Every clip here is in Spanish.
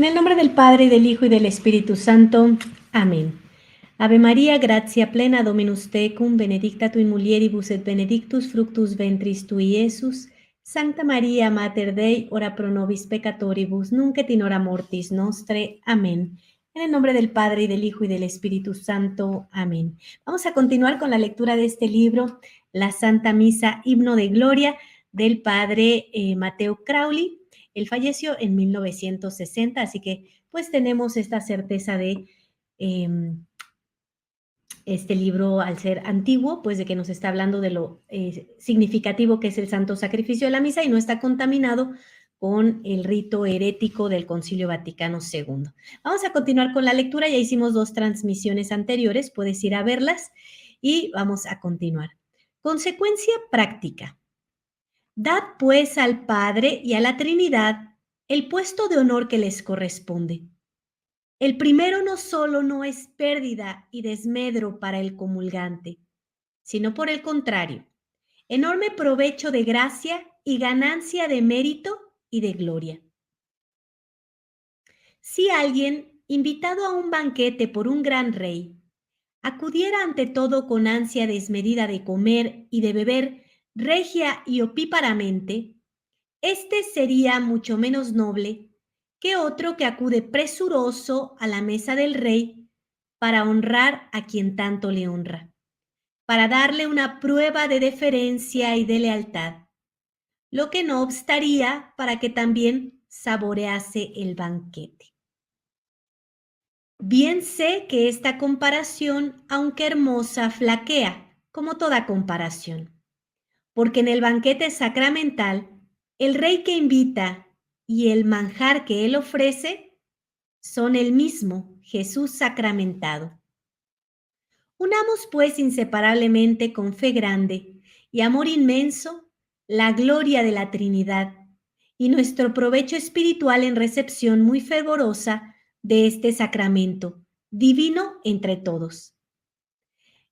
En el nombre del Padre, y del Hijo, y del Espíritu Santo. Amén. Ave María, gratia plena, Dominus tecum, benedicta tu in mulieribus et benedictus fructus ventris tui, Iesus. Sancta María, Mater Dei, ora pro nobis peccatoribus, nunc et in hora mortis nostre. Amén. En el nombre del Padre, y del Hijo, y del Espíritu Santo. Amén. Vamos a continuar con la lectura de este libro, la Santa Misa, Himno de Gloria, del Padre Mateo Crowley. Él falleció en 1960, así que pues tenemos esta certeza de este libro, al ser antiguo, pues de que nos está hablando de lo significativo que es el santo sacrificio de la misa y no está contaminado con el rito herético del Concilio Vaticano II. Vamos a continuar con la lectura, ya hicimos 2 transmisiones anteriores, puedes ir a verlas y vamos a continuar. Consecuencia práctica. Dad pues al Padre y a la Trinidad el puesto de honor que les corresponde. El primero no solo no es pérdida y desmedro para el comulgante, sino por el contrario, enorme provecho de gracia y ganancia de mérito y de gloria. Si alguien, invitado a un banquete por un gran rey, acudiera ante todo con ansia desmedida de comer y de beber regia y opíparamente, este sería mucho menos noble que otro que acude presuroso a la mesa del rey para honrar a quien tanto le honra, para darle una prueba de deferencia y de lealtad, lo que no obstaría para que también saborease el banquete. Bien sé que esta comparación, aunque hermosa, flaquea, como toda comparación, porque en el banquete sacramental, el rey que invita y el manjar que él ofrece son el mismo Jesús sacramentado. Unamos pues inseparablemente con fe grande y amor inmenso la gloria de la Trinidad y nuestro provecho espiritual en recepción muy fervorosa de este sacramento, divino entre todos.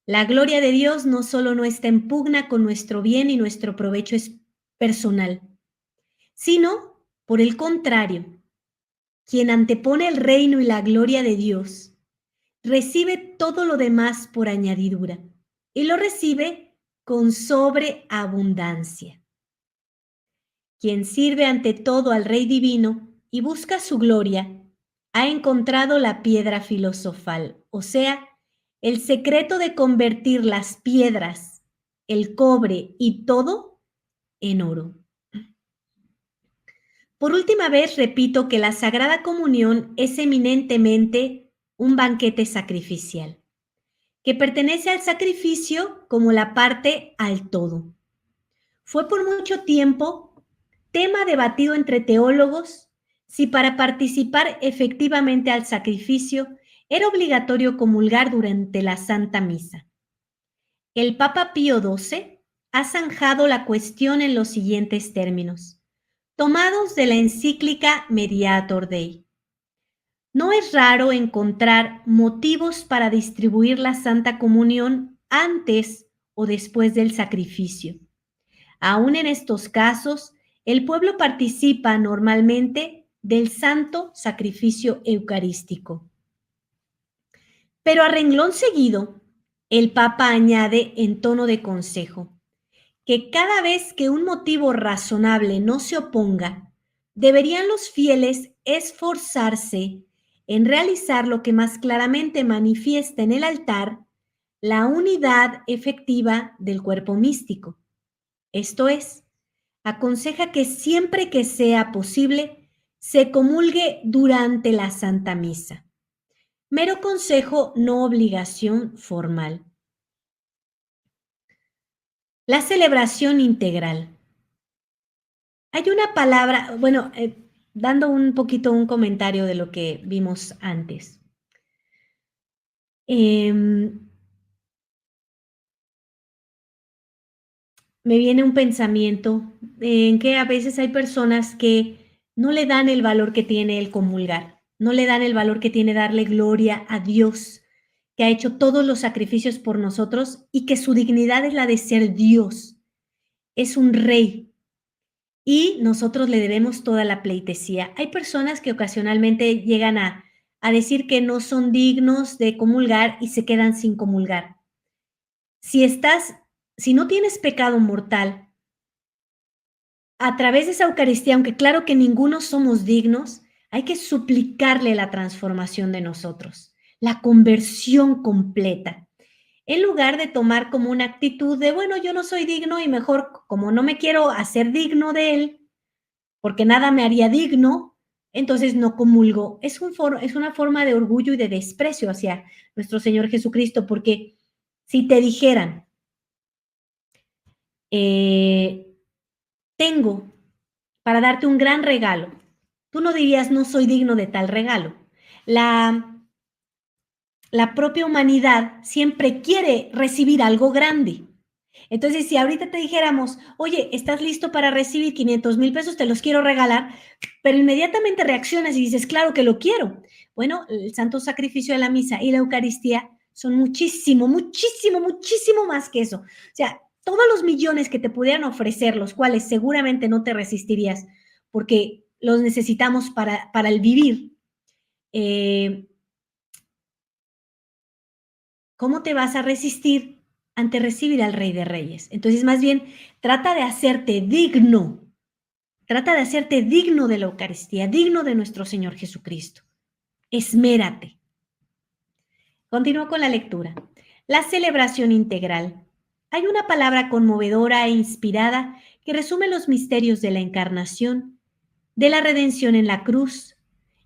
La gloria de Dios no solo no está en pugna con nuestro bien y nuestro provecho personal, sino, por el contrario, quien antepone el reino y la gloria de Dios, recibe todo lo demás por añadidura y lo recibe con sobreabundancia. Quien sirve ante todo al Rey Divino y busca su gloria, ha encontrado la piedra filosofal, o sea, el secreto de convertir las piedras, el cobre y todo en oro. Por última vez repito que la Sagrada Comunión es eminentemente un banquete sacrificial, que pertenece al sacrificio como la parte al todo. Fue por mucho tiempo tema debatido entre teólogos si para participar efectivamente al sacrificio era obligatorio comulgar durante la Santa Misa. El Papa Pío XII ha zanjado la cuestión en los siguientes términos, tomados de la encíclica Mediator Dei. No es raro encontrar motivos para distribuir la Santa Comunión antes o después del sacrificio. Aún en estos casos, el pueblo participa normalmente del santo sacrificio eucarístico. Pero a renglón seguido, el Papa añade en tono de consejo que cada vez que un motivo razonable no se oponga, deberían los fieles esforzarse en realizar lo que más claramente manifiesta en el altar la unidad efectiva del cuerpo místico. Esto es, aconseja que siempre que sea posible, se comulgue durante la Santa Misa. Mero consejo, no obligación formal. La celebración integral. Hay una palabra, bueno, dando un poquito un comentario de lo que vimos antes. Me viene un pensamiento en que a veces hay personas que no le dan el valor que tiene el comulgar, no le dan el valor que tiene darle gloria a Dios, que ha hecho todos los sacrificios por nosotros y que su dignidad es la de ser Dios, es un rey. y nosotros le debemos toda la pleitesía. Hay personas que ocasionalmente llegan a decir que no son dignos de comulgar y se quedan sin comulgar. Si estás, si no tienes pecado mortal, a través de esa Eucaristía, aunque claro que ninguno somos dignos, hay que suplicarle la transformación de nosotros, la conversión completa. En lugar de tomar como una actitud de, bueno, yo no soy digno y mejor, como no me quiero hacer digno de él, porque nada me haría digno, entonces no comulgo. Es una forma de orgullo y de desprecio hacia nuestro Señor Jesucristo, porque si te dijeran, tengo para darte un gran regalo, tú no dirías, no soy digno de tal regalo. La propia humanidad siempre quiere recibir algo grande. Entonces, si ahorita te dijéramos, oye, ¿estás listo para recibir 500,000 pesos? Te los quiero regalar, pero inmediatamente reaccionas y dices, claro que lo quiero. Bueno, el santo sacrificio de la misa y la Eucaristía son muchísimo, muchísimo, muchísimo más que eso. O sea, todos los millones que te pudieran ofrecer, los cuales seguramente no te resistirías porque los necesitamos para el vivir, ¿cómo te vas a resistir ante recibir al Rey de Reyes? Entonces, más bien, trata de hacerte digno. Trata de hacerte digno de la Eucaristía, digno de nuestro Señor Jesucristo. Esmérate. Continúo con la lectura. La celebración integral. Hay una palabra conmovedora e inspirada que resume los misterios de la encarnación, de la redención en la cruz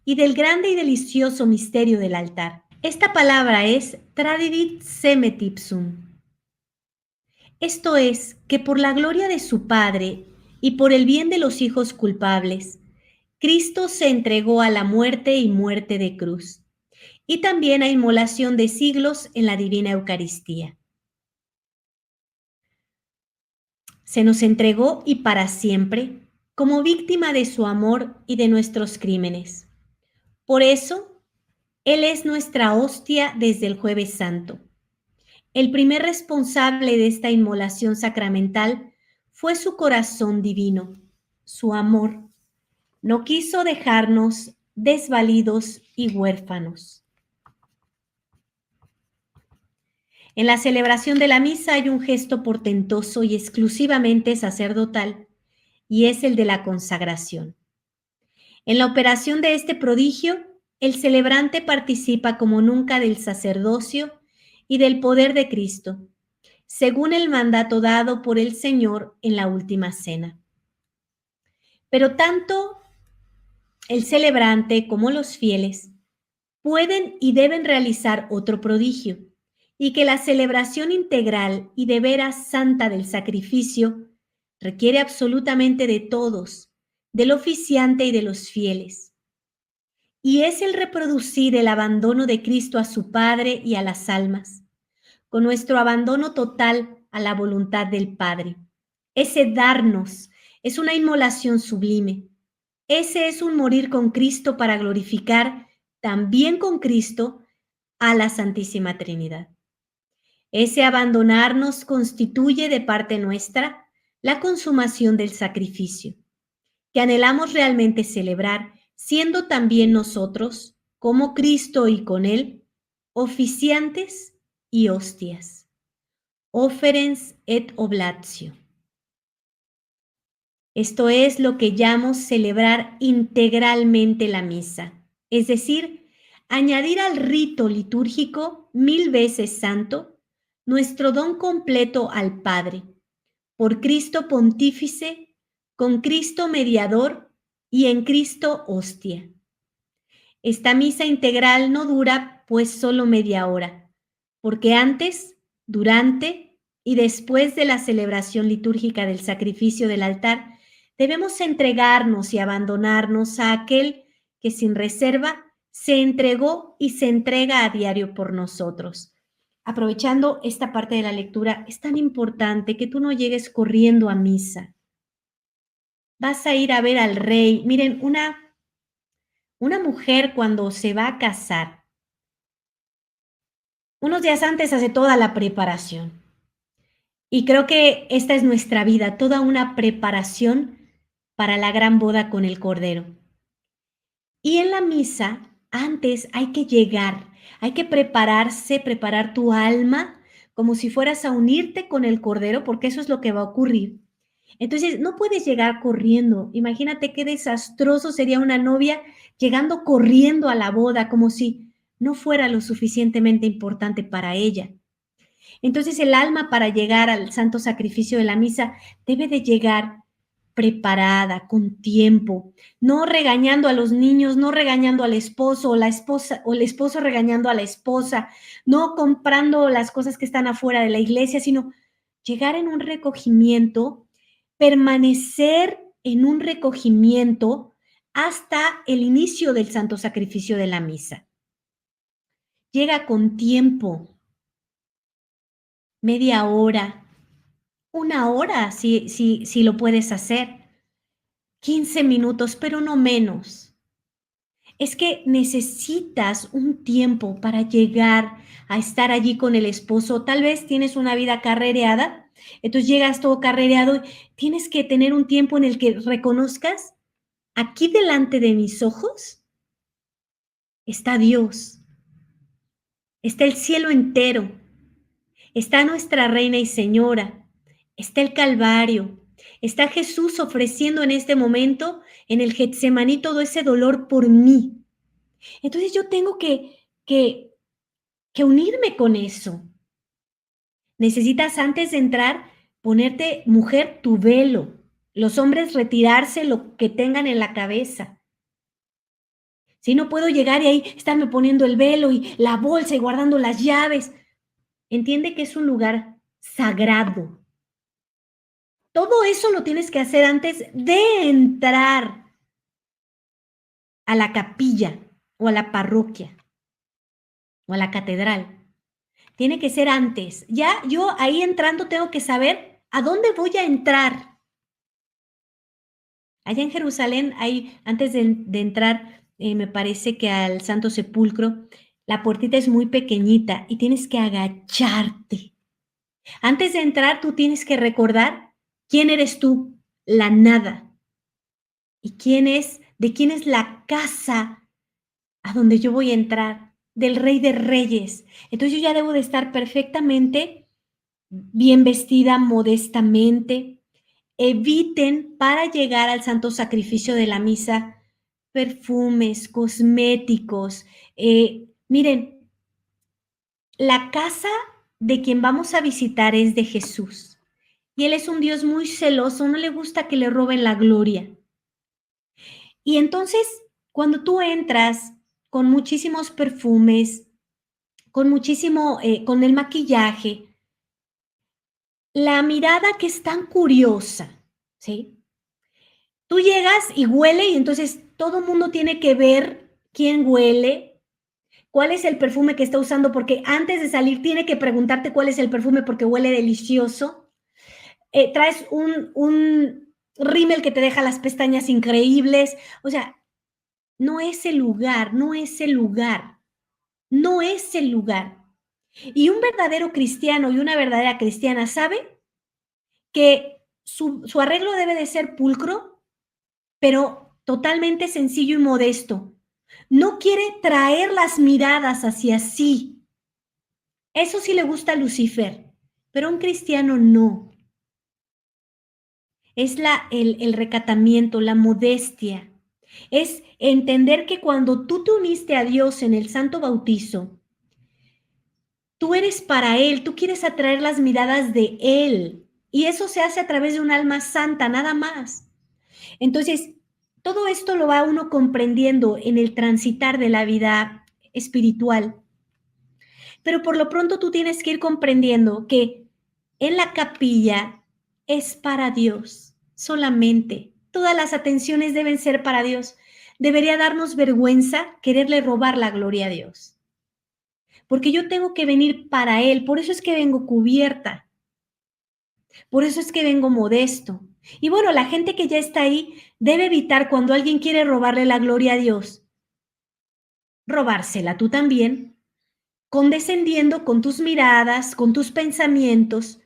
y del grande y delicioso misterio del altar. Esta palabra es tradidit semet ipsum. Esto es, que por la gloria de su Padre y por el bien de los hijos culpables, Cristo se entregó a la muerte y muerte de cruz, y también a inmolación de siglos en la divina Eucaristía. Se nos entregó y para siempre, como víctima de su amor y de nuestros crímenes. Por eso, Él es nuestra hostia desde el Jueves Santo. El primer responsable de esta inmolación sacramental fue su corazón divino, su amor. No quiso dejarnos desvalidos y huérfanos. En la celebración de la misa hay un gesto portentoso y exclusivamente sacerdotal, y es el de la consagración. En la operación de este prodigio, el celebrante participa como nunca del sacerdocio y del poder de Cristo, según el mandato dado por el Señor en la última cena. Pero tanto el celebrante como los fieles pueden y deben realizar otro prodigio, y que la celebración integral y de veras santa del sacrificio requiere absolutamente de todos, del oficiante y de los fieles. Y es el reproducir el abandono de Cristo a su Padre y a las almas, con nuestro abandono total a la voluntad del Padre. Ese darnos es una inmolación sublime. Ese es un morir con Cristo para glorificar también con Cristo a la Santísima Trinidad. Ese abandonarnos constituye de parte nuestra la consumación del sacrificio, que anhelamos realmente celebrar, siendo también nosotros, como Cristo y con Él, oficiantes y hostias. Offerens et oblatio. Esto es lo que llamo celebrar integralmente la misa, es decir, añadir al rito litúrgico 1000 veces santo nuestro don completo al Padre, por Cristo Pontífice, con Cristo Mediador y en Cristo Hostia. Esta misa integral no dura pues solo media hora, porque antes, durante y después de la celebración litúrgica del sacrificio del altar, debemos entregarnos y abandonarnos a aquel que sin reserva se entregó y se entrega a diario por nosotros. Aprovechando esta parte de la lectura, es tan importante que tú no llegues corriendo a misa. Vas a ir a ver al rey. Miren, una mujer cuando se va a casar, unos días antes hace toda la preparación. Y creo que esta es nuestra vida, toda una preparación para la gran boda con el Cordero. Y en la misa, antes hay que llegar, hay que prepararse, preparar tu alma como si fueras a unirte con el Cordero, porque eso es lo que va a ocurrir. Entonces, no puedes llegar corriendo. Imagínate qué desastroso sería una novia llegando corriendo a la boda, como si no fuera lo suficientemente importante para ella. Entonces, el alma para llegar al santo sacrificio de la misa debe de llegar preparada, con tiempo, no regañando a los niños, no regañando al esposo o la esposa o el esposo regañando a la esposa, no comprando las cosas que están afuera de la iglesia, sino llegar en un recogimiento, permanecer en un recogimiento hasta el inicio del santo sacrificio de la misa. Llega con tiempo, media hora, una hora si lo puedes hacer, 15 minutos, pero no menos. Es que necesitas un tiempo para llegar a estar allí con el esposo. Tal vez tienes una vida carrereada, entonces llegas todo carrereado y tienes que tener un tiempo en el que reconozcas, aquí delante de mis ojos está Dios, está el cielo entero, está nuestra Reina y Señora, está el Calvario, está Jesús ofreciendo en este momento en el Getsemaní todo ese dolor por mí. Entonces yo tengo que unirme con eso. Necesitas antes de entrar ponerte, mujer, tu velo. Los hombres retirarse lo que tengan en la cabeza. Si no puedo llegar y ahí estarme poniendo el velo y la bolsa y guardando las llaves. Entiende que es un lugar sagrado. Todo eso lo tienes que hacer antes de entrar a la capilla o a la parroquia o a la catedral. Tiene que ser antes. Ya yo ahí entrando tengo que saber a dónde voy a entrar. Allá en Jerusalén, hay, antes de entrar, me parece que al Santo Sepulcro, la puertita es muy pequeñita y tienes que agacharte. Antes de entrar, tú tienes que recordar quién eres tú, la nada. Y de quién es la casa a donde yo voy a entrar, del Rey de Reyes. Entonces yo ya debo de estar perfectamente bien vestida, modestamente. Eviten para llegar al santo sacrificio de la misa perfumes, cosméticos. Miren, la casa de quien vamos a visitar es de Jesús. Y Él es un Dios muy celoso, no le gusta que le roben la gloria. Y entonces, cuando tú entras con muchísimos perfumes, con el maquillaje, la mirada que es tan curiosa, ¿sí? Tú llegas y huele y entonces todo el mundo tiene que ver quién huele, cuál es el perfume que está usando, porque antes de salir tiene que preguntarte cuál es el perfume porque huele delicioso. Traes un rímel que te deja las pestañas increíbles. O sea, no es el lugar, no es el lugar, no es el lugar. Y un verdadero cristiano y una verdadera cristiana sabe que su arreglo debe de ser pulcro, pero totalmente sencillo y modesto. No quiere traer las miradas hacia sí. Eso sí le gusta a Lucifer, pero a un cristiano no. Es el recatamiento, la modestia. Es entender que cuando tú te uniste a Dios en el santo bautizo, tú eres para Él, tú quieres atraer las miradas de Él. Y eso se hace a través de un alma santa, nada más. Entonces, todo esto lo va uno comprendiendo en el transitar de la vida espiritual. Pero por lo pronto tú tienes que ir comprendiendo que en la capilla es para Dios solamente. Todas las atenciones deben ser para Dios. Debería darnos vergüenza quererle robar la gloria a Dios. Porque yo tengo que venir para Él. Por eso es que vengo cubierta. Por eso es que vengo modesto. Y bueno, la gente que ya está ahí debe evitar cuando alguien quiere robarle la gloria a Dios, robársela tú también, condescendiendo con tus miradas, con tus pensamientos,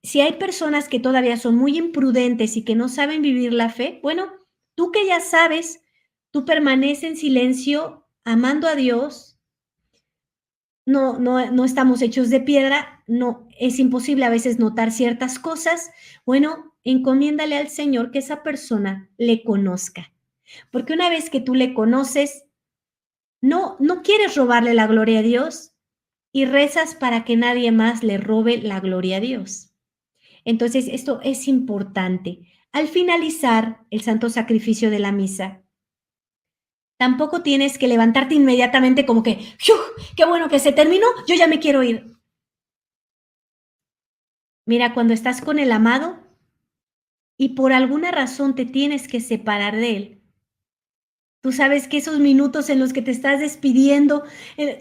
Si hay personas que todavía son muy imprudentes y que no saben vivir la fe, bueno, tú que ya sabes, tú permanece en silencio, amando a Dios. No estamos hechos de piedra, no es imposible a veces notar ciertas cosas. Bueno, encomiéndale al Señor que esa persona le conozca, porque una vez que tú le conoces, no quieres robarle la gloria a Dios y rezas para que nadie más le robe la gloria a Dios. Entonces, esto es importante. Al finalizar el santo sacrificio de la misa, tampoco tienes que levantarte inmediatamente como que, ¡fiu! ¡Qué bueno que se terminó! Yo ya me quiero ir. Mira, cuando estás con el amado y por alguna razón te tienes que separar de él, tú sabes que esos minutos en los que te estás despidiendo,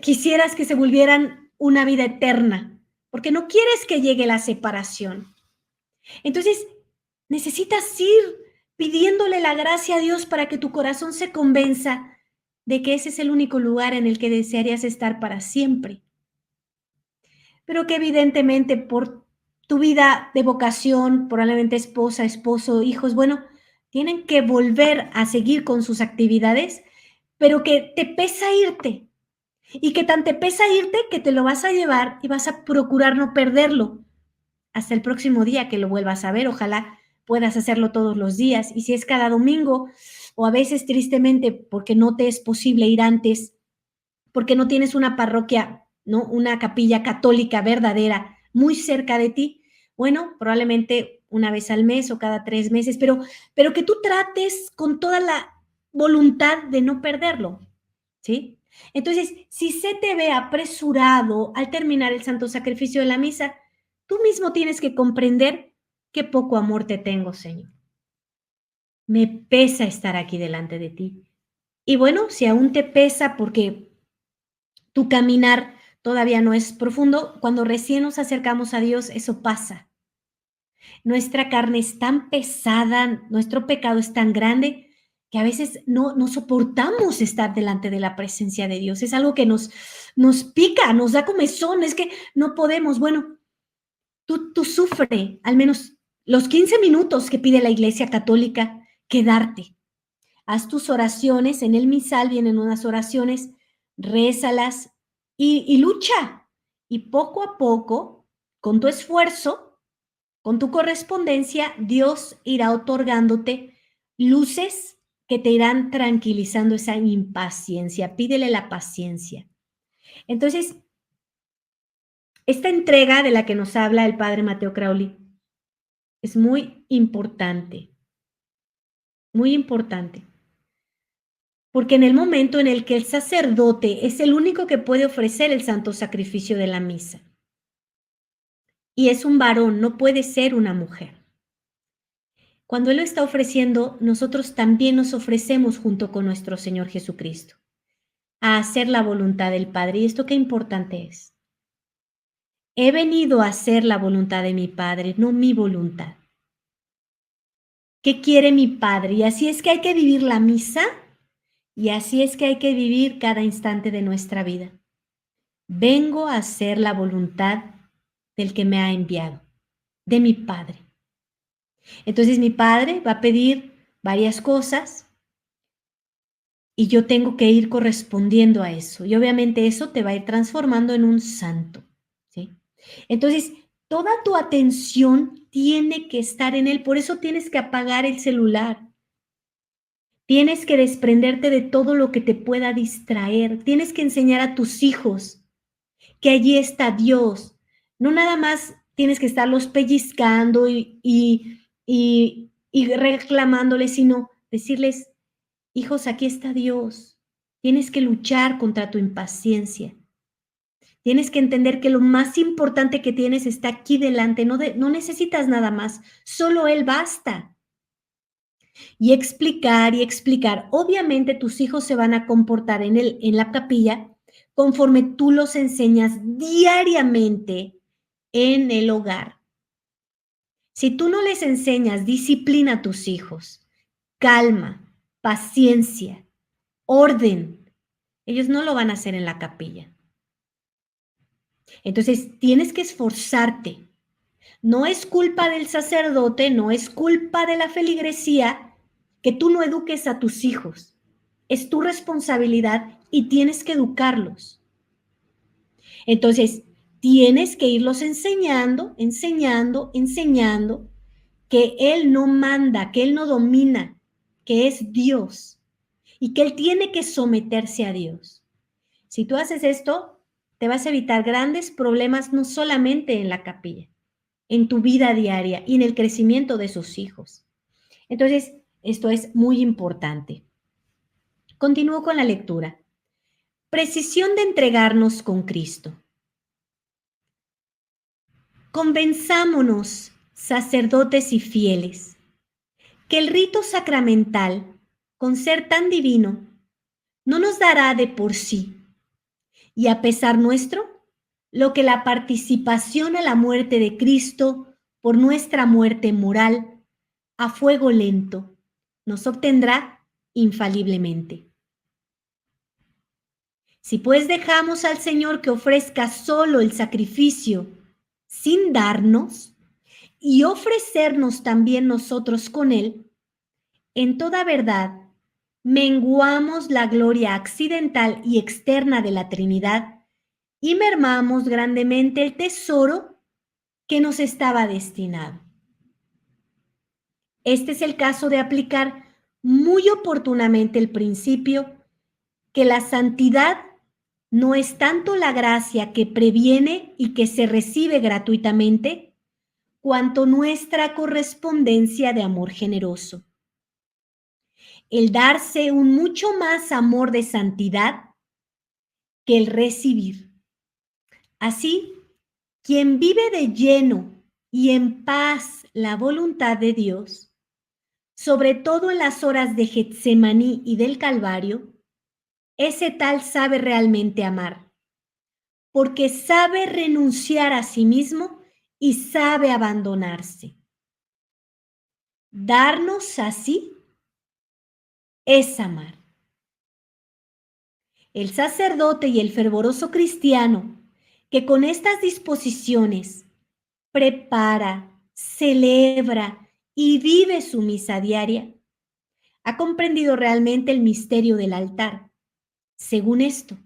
quisieras que se volvieran una vida eterna, porque no quieres que llegue la separación. Entonces, necesitas ir pidiéndole la gracia a Dios para que tu corazón se convenza de que ese es el único lugar en el que desearías estar para siempre. Pero que evidentemente por tu vida de vocación, probablemente esposa, esposo, hijos, bueno, tienen que volver a seguir con sus actividades, pero que te pesa irte y que tan te pesa irte que te lo vas a llevar y vas a procurar no perderlo hasta el próximo día que lo vuelvas a ver. Ojalá puedas hacerlo todos los días y si es cada domingo o a veces tristemente porque no te es posible ir antes, porque no tienes una parroquia, ¿no? Una capilla católica verdadera muy cerca de ti, bueno, probablemente una vez al mes o cada 3 meses, pero que tú trates con toda la voluntad de no perderlo, ¿sí? Entonces, si se te ve apresurado al terminar el santo sacrificio de la misa, tú mismo tienes que comprender qué poco amor te tengo, Señor. Me pesa estar aquí delante de ti. Y bueno, si aún te pesa porque tu caminar todavía no es profundo, cuando recién nos acercamos a Dios, eso pasa. Nuestra carne es tan pesada, nuestro pecado es tan grande que a veces no soportamos estar delante de la presencia de Dios. Es algo que nos pica, nos da comezón, es que no podemos. Bueno, tú sufre al menos los 15 minutos que pide la Iglesia Católica quedarte. Haz tus oraciones, en el misal vienen unas oraciones, rézalas y lucha. Y poco a poco, con tu esfuerzo, con tu correspondencia, Dios irá otorgándote luces que te irán tranquilizando esa impaciencia. Pídele la paciencia. Entonces, esta entrega de la que nos habla el padre Mateo Crowley es muy importante. Porque en el momento en el que el sacerdote es el único que puede ofrecer el santo sacrificio de la misa, y es un varón, no puede ser una mujer. Cuando Él lo está ofreciendo, nosotros también nos ofrecemos junto con nuestro Señor Jesucristo a hacer la voluntad del Padre. ¿Y esto qué importante es? He venido a hacer la voluntad de mi Padre, no mi voluntad. ¿Qué quiere mi Padre? Y así es que hay que vivir la misa y así es que hay que vivir cada instante de nuestra vida. Vengo a hacer la voluntad del que me ha enviado, de mi Padre. Entonces mi Padre va a pedir varias cosas y yo tengo que ir correspondiendo a eso. Y obviamente eso te va a ir transformando en un santo, ¿sí? Entonces, toda tu atención tiene que estar en Él. Por eso tienes que apagar el celular. Tienes que desprenderte de todo lo que te pueda distraer. Tienes que enseñar a tus hijos que allí está Dios. No nada más tienes que estarlos pellizcando y reclamándoles, sino decirles, hijos, aquí está Dios. Tienes que luchar contra tu impaciencia. Tienes que entender que lo más importante que tienes está aquí delante, no necesitas nada más, solo Él basta. Y explicar y explicar. Obviamente tus hijos se van a comportar en la capilla conforme tú los enseñas diariamente en el hogar. Si tú no les enseñas disciplina a tus hijos, calma, paciencia, orden, ellos no lo van a hacer en la capilla. Entonces tienes que esforzarte No es culpa del sacerdote, no es culpa de la feligresía que tú no eduques a tus hijos. Es tu responsabilidad y tienes que educarlos. Entonces, tienes que irlos enseñando, que Él no manda, que Él no domina, que es Dios y que Él tiene que someterse a Dios. Si tú haces esto, te vas a evitar grandes problemas no solamente en la capilla, en tu vida diaria y en el crecimiento de sus hijos. Entonces, esto es muy importante. Continúo con la lectura. Precisión de entregarnos con Cristo. Convenzámonos, sacerdotes y fieles, que el rito sacramental, con ser tan divino, no nos dará de por sí, y a pesar nuestro, lo que la participación a la muerte de Cristo por nuestra muerte moral, a fuego lento, nos obtendrá infaliblemente. Si pues dejamos al Señor que ofrezca solo el sacrificio sin darnos y ofrecernos también nosotros con Él, en toda verdad, menguamos la gloria accidental y externa de la Trinidad y mermamos grandemente el tesoro que nos estaba destinado. Este es el caso de aplicar muy oportunamente el principio que la santidad no es tanto la gracia que previene y que se recibe gratuitamente, cuanto nuestra correspondencia de amor generoso. El darse un mucho más amor de santidad que el recibir. Así, quien vive de lleno y en paz la voluntad de Dios, sobre todo en las horas de Getsemaní y del Calvario, ese tal sabe realmente amar, porque sabe renunciar a sí mismo y sabe abandonarse. Darnos así es amar. El sacerdote y el fervoroso cristiano que con estas disposiciones prepara, celebra y vive su misa diaria, ha comprendido realmente el misterio del altar. Según esto,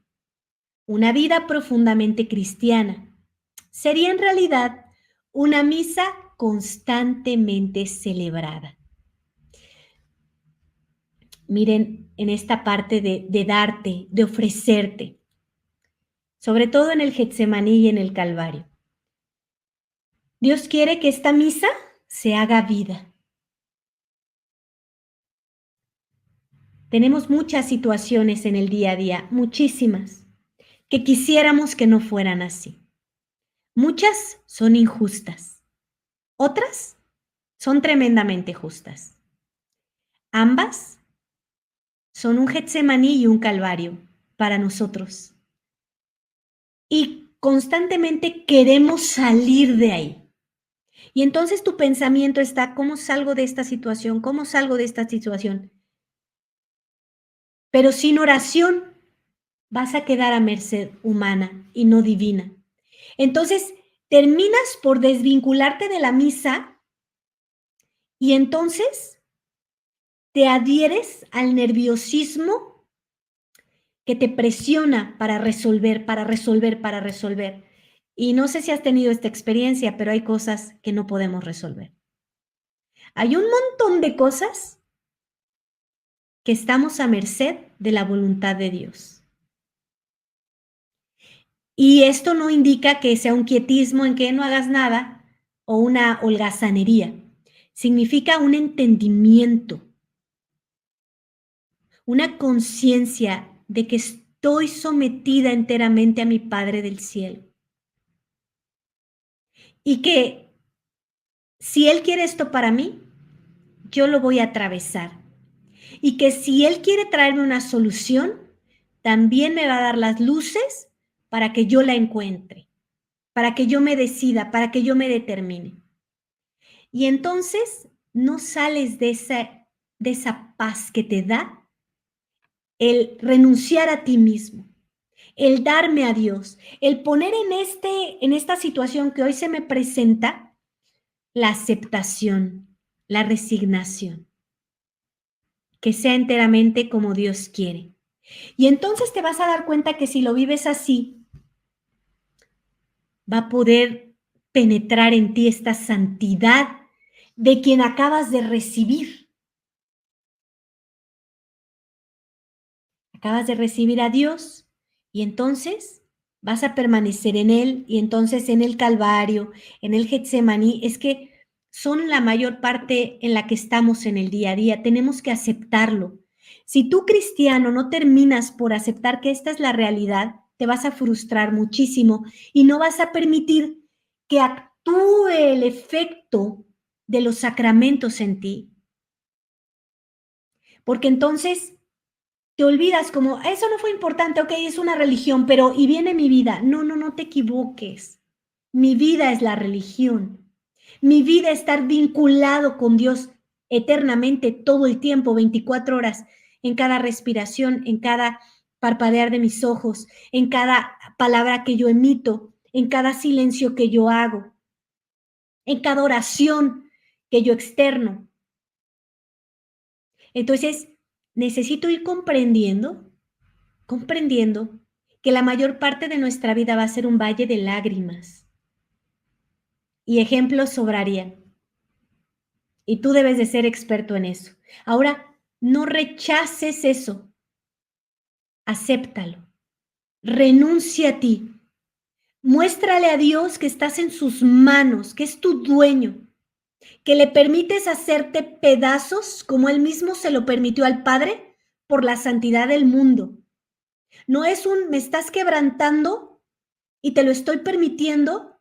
una vida profundamente cristiana sería en realidad una misa constantemente celebrada. Miren, en esta parte de darte, de ofrecerte, sobre todo en el Getsemaní y en el Calvario. Dios quiere que esta misa se haga vida. Tenemos muchas situaciones en el día a día, muchísimas, que quisiéramos que no fueran así. Muchas son injustas, otras son tremendamente justas. Ambas son un Getsemaní y un Calvario para nosotros. Y constantemente queremos salir de ahí. Y entonces tu pensamiento está, ¿cómo salgo de esta situación? ¿Cómo salgo de esta situación? Pero sin oración vas a quedar a merced humana y no divina. Entonces terminas por desvincularte de la misa y entonces te adhieres al nerviosismo que te presiona para resolver, para resolver, para resolver. Y no sé si has tenido esta experiencia, pero hay cosas que no podemos resolver. Hay un montón de cosas que estamos a merced de la voluntad de Dios. Y esto no indica que sea un quietismo en que no hagas nada o una holgazanería. Significa un entendimiento, una conciencia de que estoy sometida enteramente a mi Padre del cielo. Y que si Él quiere esto para mí, yo lo voy a atravesar. Y que si Él quiere traerme una solución, también me va a dar las luces para que yo la encuentre, para que yo me decida, para que yo me determine. Y entonces no sales de esa paz que te da el renunciar a ti mismo, el darme a Dios, el poner en esta situación que hoy se me presenta, la aceptación, la resignación, que sea enteramente como Dios quiere. Y entonces te vas a dar cuenta que si lo vives así, va a poder penetrar en ti esta santidad de quien acabas de recibir. Acabas de recibir a Dios y entonces vas a permanecer en Él y entonces en el Calvario, en el Getsemaní, es que son la mayor parte en la que estamos en el día a día. Tenemos que aceptarlo. Si tú, cristiano, no terminas por aceptar que esta es la realidad, te vas a frustrar muchísimo y no vas a permitir que actúe el efecto de los sacramentos en ti. Porque entonces te olvidas como, eso no fue importante, ok, es una religión, pero y viene mi vida. No, no, no te equivoques. Mi vida es la religión. Mi vida es estar vinculado con Dios eternamente, todo el tiempo, 24 horas, en cada respiración, en cada parpadear de mis ojos, en cada palabra que yo emito, en cada silencio que yo hago, en cada oración que yo externo. Entonces, necesito ir comprendiendo que la mayor parte de nuestra vida va a ser un valle de lágrimas. Y ejemplos sobrarían. Y tú debes de ser experto en eso. Ahora, no rechaces eso. Acéptalo. Renuncia a ti. Muéstrale a Dios que estás en sus manos, que es tu dueño, que le permites hacerte pedazos como él mismo se lo permitió al Padre por la santidad del mundo. No es un me estás quebrantando y te lo estoy permitiendo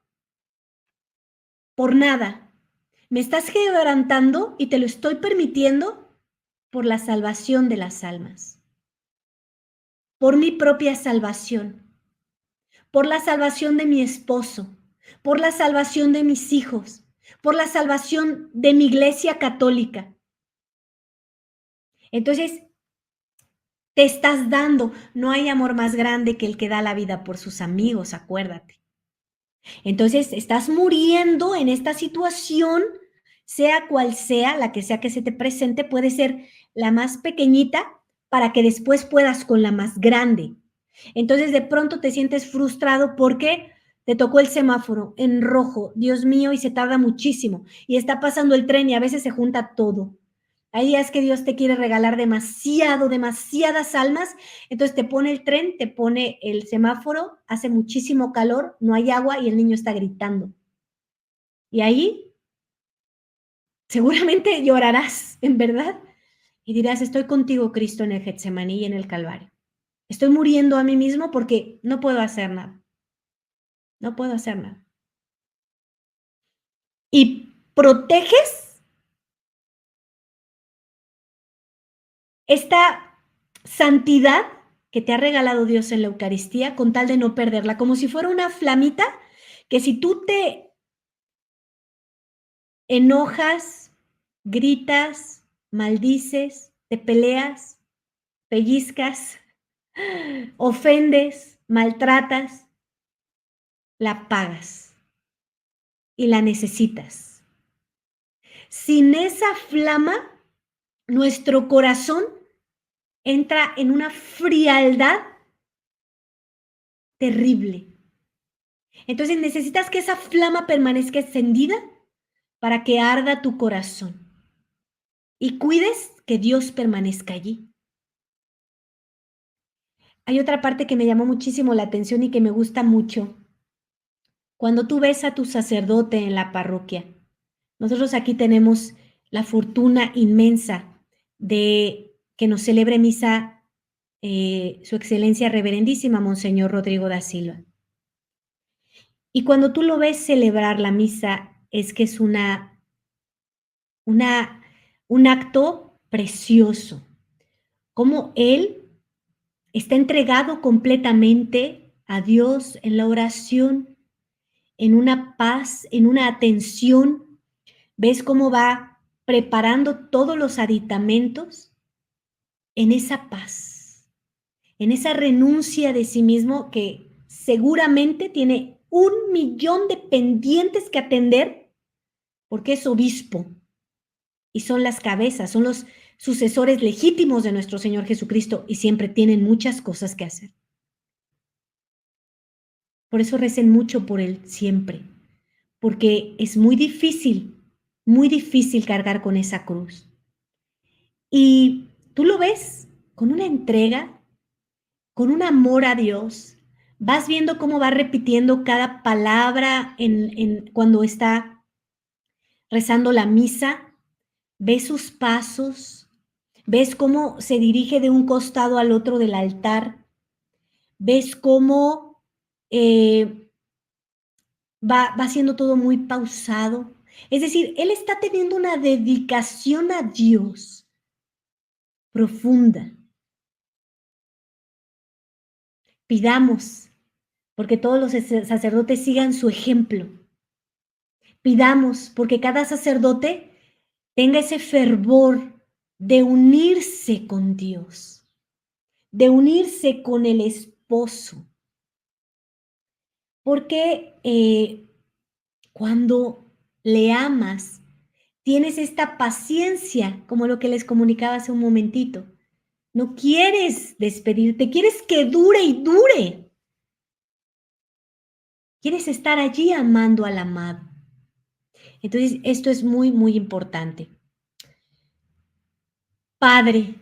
por nada. Me estás quebrantando y te lo estoy permitiendo por la salvación de las almas, por mi propia salvación, por la salvación de mi esposo, por la salvación de mis hijos, por la salvación de mi iglesia católica. Entonces, te estás dando. No hay amor más grande que el que da la vida por sus amigos, acuérdate. Entonces, estás muriendo en esta situación, sea cual sea, la que sea que se te presente, puede ser la más pequeñita para que después puedas con la más grande. Entonces, de pronto te sientes frustrado porque te tocó el semáforo en rojo, Dios mío, y se tarda muchísimo. Y está pasando el tren y a veces se junta todo. Hay días que Dios te quiere regalar demasiadas almas, entonces te pone el tren, te pone el semáforo, hace muchísimo calor, no hay agua y el niño está gritando. Y ahí seguramente llorarás, en verdad, y dirás, estoy contigo, Cristo, en el Getsemaní y en el Calvario. Estoy muriendo a mí mismo porque no puedo hacer nada. No puedo hacer nada. Y proteges esta santidad que te ha regalado Dios en la Eucaristía con tal de no perderla, como si fuera una flamita que si tú te enojas, gritas, maldices, te peleas, pellizcas, ofendes, maltratas, la apagas y la necesitas. Sin esa flama, nuestro corazón entra en una frialdad terrible. Entonces necesitas que esa flama permanezca encendida para que arda tu corazón y cuides que Dios permanezca allí. Hay otra parte que me llamó muchísimo la atención y que me gusta mucho. Cuando tú ves a tu sacerdote en la parroquia, nosotros aquí tenemos la fortuna inmensa de que nos celebre misa Su Excelencia Reverendísima Monseñor Rodrigo da Silva. Y cuando tú lo ves celebrar la misa, es que es un acto precioso, como él está entregado completamente a Dios en la oración, en una paz, en una atención. ¿Ves cómo va preparando todos los aditamentos en esa paz, en esa renuncia de sí mismo que seguramente tiene 1 millón de pendientes que atender porque es obispo y son las cabezas, son los sucesores legítimos de nuestro Señor Jesucristo y siempre tienen muchas cosas que hacer. Por eso recen mucho por Él siempre, porque es muy difícil cargar con esa cruz. Y tú lo ves con una entrega, con un amor a Dios. Vas viendo cómo va repitiendo cada palabra cuando está rezando la misa. Ves sus pasos, ves cómo se dirige de un costado al otro del altar, ves cómo va haciendo todo muy pausado. Es decir, él está teniendo una dedicación a Dios profunda. Pidamos, porque todos los sacerdotes sigan su ejemplo. Pidamos, porque cada sacerdote tenga ese fervor de unirse con Dios, de unirse con el esposo. Porque cuando le amas, tienes esta paciencia, como lo que les comunicaba hace un momentito. No quieres despedirte, quieres que dure y dure. Quieres estar allí amando al amado. Entonces, esto es muy, muy importante. Padre,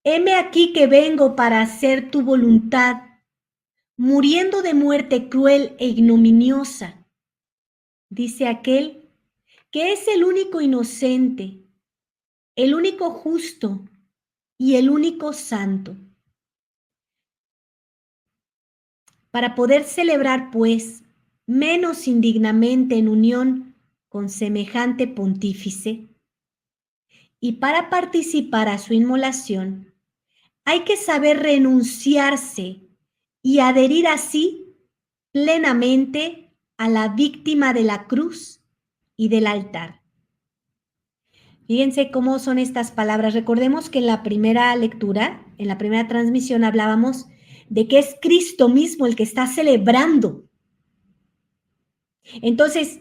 heme aquí que vengo para hacer tu voluntad, muriendo de muerte cruel e ignominiosa, dice aquel que es el único inocente, el único justo y el único santo. Para poder celebrar, pues, menos indignamente en unión con semejante pontífice, y para participar a su inmolación, hay que saber renunciarse y adherir así plenamente a la víctima de la cruz y del altar. Fíjense cómo son estas palabras. Recordemos que en la primera lectura, en la primera transmisión, hablábamos de que es Cristo mismo el que está celebrando. Entonces,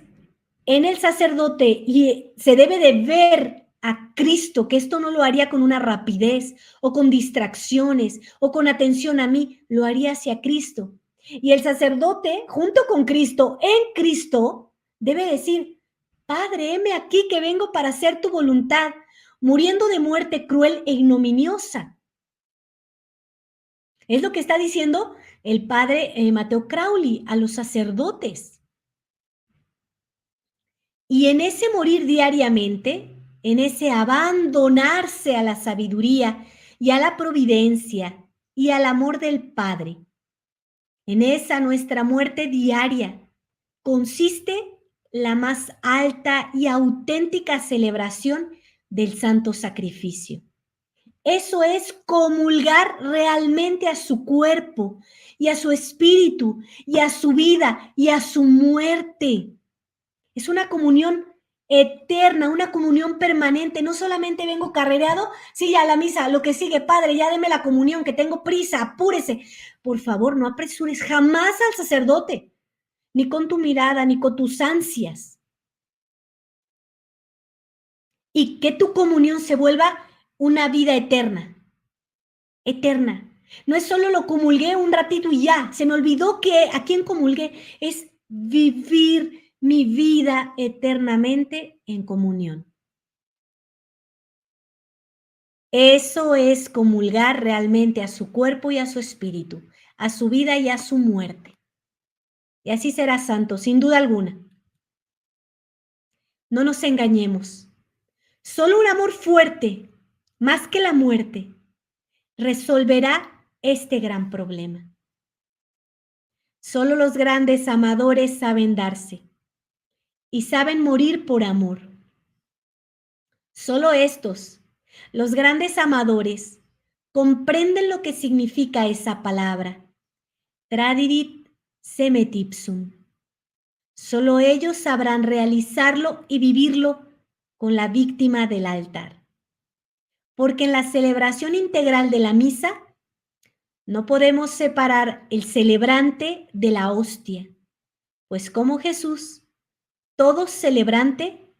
en el sacerdote, y se debe de ver a Cristo, que esto no lo haría con una rapidez o con distracciones o con atención a mí, lo haría hacia Cristo. Y el sacerdote, junto con Cristo, en Cristo, debe decir, Padre, heme aquí que vengo para hacer tu voluntad, muriendo de muerte cruel e ignominiosa. Es lo que está diciendo el padre Mateo Crowley a los sacerdotes. Y en ese morir diariamente, en ese abandonarse a la sabiduría y a la providencia y al amor del Padre, en esa nuestra muerte diaria, consiste la más alta y auténtica celebración del santo sacrificio. Eso es comulgar realmente a su cuerpo y a su espíritu y a su vida y a su muerte. Es una comunión eterna, una comunión permanente. No solamente vengo carrereado, sí, ya a la misa, lo que sigue, Padre, ya deme la comunión, que tengo prisa, apúrese. Por favor, no apresures jamás al sacerdote, ni con tu mirada, ni con tus ansias. Y que tu comunión se vuelva una vida eterna, eterna. No es solo lo comulgué un ratito y ya, se me olvidó que a quién comulgué, es vivir mi vida eternamente en comunión. Eso es comulgar realmente a su cuerpo y a su espíritu, a su vida y a su muerte. Y así será santo, sin duda alguna. No nos engañemos. Solo un amor fuerte, más que la muerte, resolverá este gran problema. Solo los grandes amadores saben darse y saben morir por amor. Solo estos, los grandes amadores, comprenden lo que significa esa palabra. Tradidit semet ipsum. Solo ellos sabrán realizarlo y vivirlo con la víctima del altar. Porque en la celebración integral de la misa no podemos separar el celebrante de la hostia, pues como Jesús, todo celebrante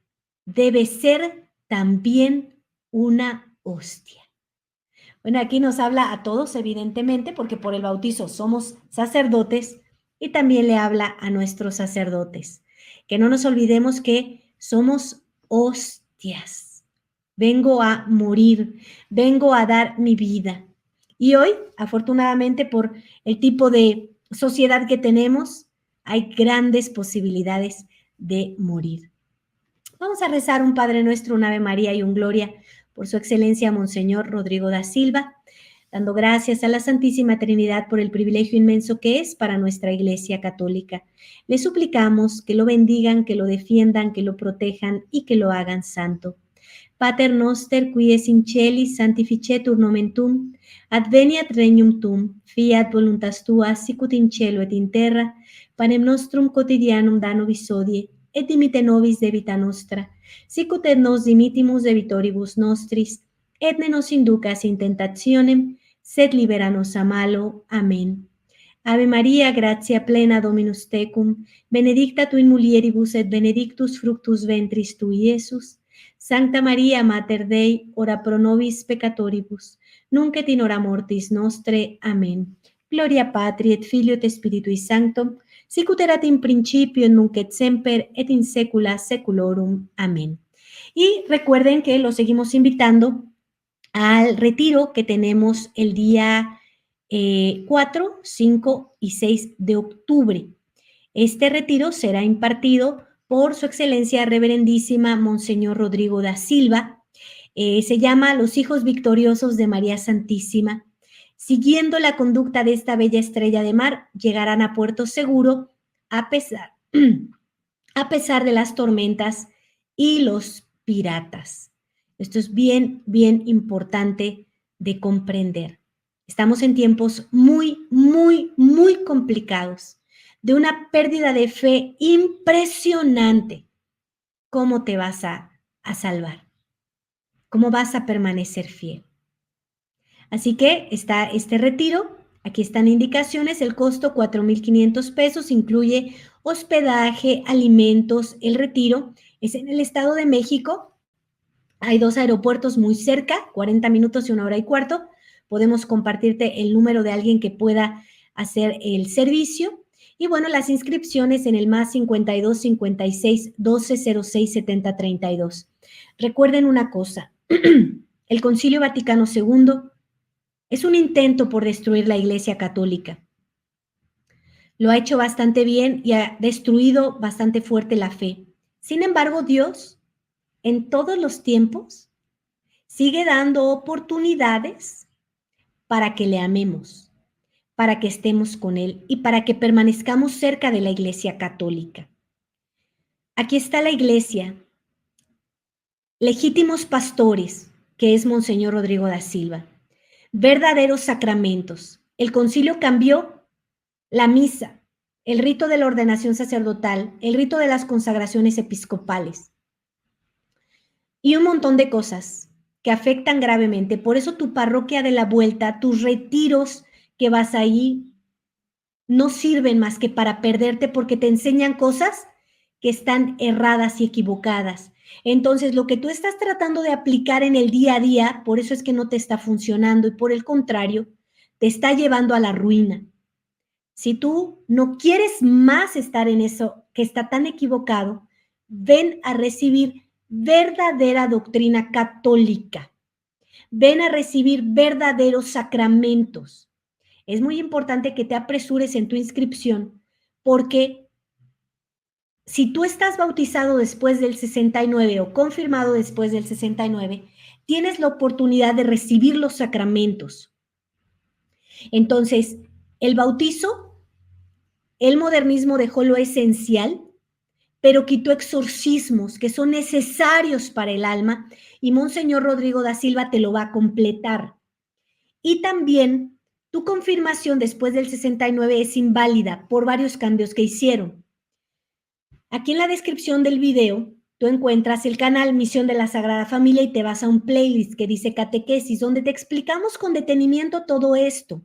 debe ser también una hostia. Bueno, aquí nos habla a todos, evidentemente, porque por el bautizo somos sacerdotes y también le habla a nuestros sacerdotes. Que no nos olvidemos que somos hostias. Vengo a morir, vengo a dar mi vida. Y hoy, afortunadamente, por el tipo de sociedad que tenemos, hay grandes posibilidades de morir. Vamos a rezar un Padre Nuestro, un Ave María y un Gloria por su excelencia Monseñor Rodrigo da Silva, dando gracias a la Santísima Trinidad por el privilegio inmenso que es para nuestra Iglesia Católica. Le suplicamos que lo bendigan, que lo defiendan, que lo protejan y que lo hagan santo. Pater noster, qui es in celis, sanctificetur nomen tuum, adveniat regnum tuum, fiat voluntas tua, sicut in cielo et in terra, panem nostrum quotidianum da nobis hodie, et dimite nobis debita nostra, sicut et nos dimittimus debitoribus nostris, et ne nos inducas in tentationem, sed libera nos a malo. Amén. Ave María, gratia plena Dominus tecum, benedicta tu in mulieribus et benedictus fructus ventris tui, Iesus. Sancta Maria, Mater Dei, ora pro nobis peccatoribus, nunc et in hora mortis nostre. Amén. Gloria Patri et Filio et Spiritui Sancto, sicut erat in principio, nunc et semper, et in saecula saeculorum. Amén. Y recuerden que los seguimos invitando al retiro que tenemos el día 4, 5 y 6 de octubre. Este retiro será impartido por su excelencia reverendísima Monseñor Rodrigo da Silva. Se llama Los hijos victoriosos de María Santísima. Siguiendo la conducta de esta bella estrella de mar, llegarán a puerto seguro a pesar de las tormentas y los piratas. Esto es bien, bien importante de comprender. Estamos en tiempos muy, muy, muy complicados, de una pérdida de fe impresionante. ¿Cómo te vas a salvar? ¿Cómo vas a permanecer fiel? Así que está este retiro. Aquí están indicaciones. El costo, 4,500 pesos, incluye hospedaje, alimentos. El retiro es en el Estado de México. Hay 2 aeropuertos muy cerca, 40 minutos y 1 hora y cuarto. Podemos compartirte el número de alguien que pueda hacer el servicio. Y bueno, las inscripciones en el más 52 56 12 06 70 32. Recuerden una cosa, el Concilio Vaticano II es un intento por destruir la Iglesia Católica. Lo ha hecho bastante bien y ha destruido bastante fuerte la fe. Sin embargo, Dios, en todos los tiempos, sigue dando oportunidades para que le amemos, para que estemos con Él y para que permanezcamos cerca de la Iglesia Católica. Aquí está la Iglesia, legítimos pastores, que es Monseñor Rodrigo da Silva, verdaderos sacramentos. El concilio cambió la misa, el rito de la ordenación sacerdotal, el rito de las consagraciones episcopales y un montón de cosas que afectan gravemente. Por eso tu parroquia de la vuelta, tus retiros que vas ahí, no sirven más que para perderte porque te enseñan cosas que están erradas y equivocadas. Entonces, lo que tú estás tratando de aplicar en el día a día, por eso es que no te está funcionando y por el contrario, te está llevando a la ruina. Si tú no quieres más estar en eso que está tan equivocado, ven a recibir verdadera doctrina católica. Ven a recibir verdaderos sacramentos. Es muy importante que te apresures en tu inscripción porque si tú estás bautizado después del 69 o confirmado después del 69, tienes la oportunidad de recibir los sacramentos. Entonces, el bautizo, el modernismo dejó lo esencial, pero quitó exorcismos que son necesarios para el alma y Monseñor Rodrigo da Silva te lo va a completar. Y también tu confirmación después del 69 es inválida por varios cambios que hicieron. Aquí en la descripción del video, tú encuentras el canal Misión de la Sagrada Familia y te vas a un playlist que dice Catequesis, donde te explicamos con detenimiento todo esto.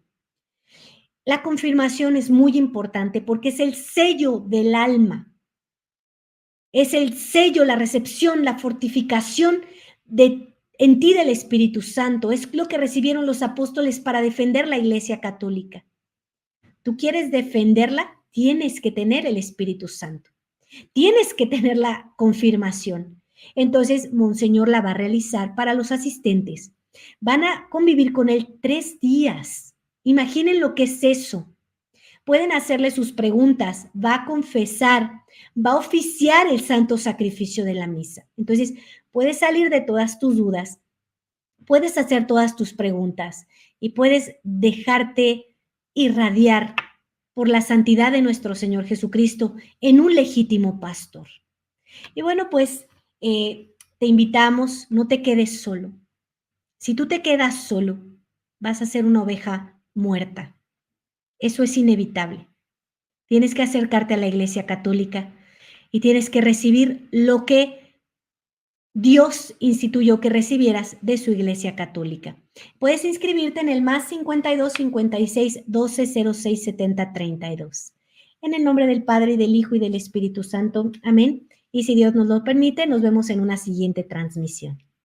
La confirmación es muy importante porque es el sello del alma. Es el sello, la recepción, la fortificación en ti del Espíritu Santo. Es lo que recibieron los apóstoles para defender la Iglesia Católica. ¿Tú quieres defenderla? Tienes que tener el Espíritu Santo. Tienes que tener la confirmación. Entonces, Monseñor la va a realizar para los asistentes. Van a convivir con él 3 días. Imaginen lo que es eso. Pueden hacerle sus preguntas, va a confesar, va a oficiar el santo sacrificio de la misa. Entonces, puedes salir de todas tus dudas, puedes hacer todas tus preguntas y puedes dejarte irradiar por la santidad de nuestro Señor Jesucristo en un legítimo pastor. Y bueno, pues te invitamos, no te quedes solo. Si tú te quedas solo, vas a ser una oveja muerta. Eso es inevitable. Tienes que acercarte a la Iglesia Católica y tienes que recibir lo que Dios instituyó que recibieras de su Iglesia Católica. Puedes inscribirte en el +52 56 12 06 70 32. En el nombre del Padre, y del Hijo, y del Espíritu Santo. Amén. Y si Dios nos lo permite, nos vemos en una siguiente transmisión.